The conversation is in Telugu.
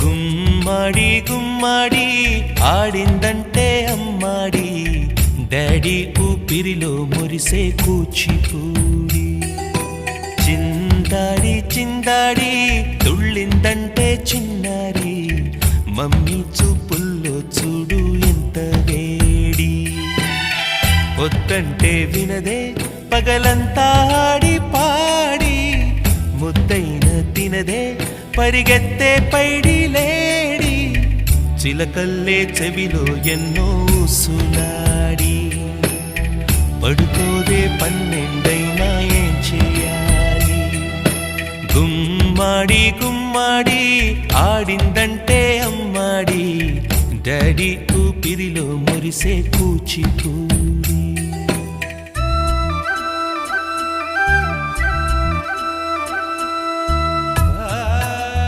గుమ్మడి గుమ్మడి ఆడిందంటే అమ్మాడి డాడీ ఊపిరిలో మురిసే కూచిపూడి చిందాడి చిందాడి తుళ్ళిందంటే చిన్నారి మమ్మీ చూపుల్లో చూడు ఎంత వేడి వద్దంటే వినదే పగలంతా ఆడి పాడి ముద్దైన తినదే పరిగెత్తే పైడి లేడి చిలకల్లే చెవిలో ఎన్నో సులాడి పడుకోదే పన్నెండైనా ఏం చేయాలి గుమ్మాడి గుమ్మాడి ఆడిందంటే అమ్మాడి డాడీ ఊపిరిలో మురిసే కూచిపూడి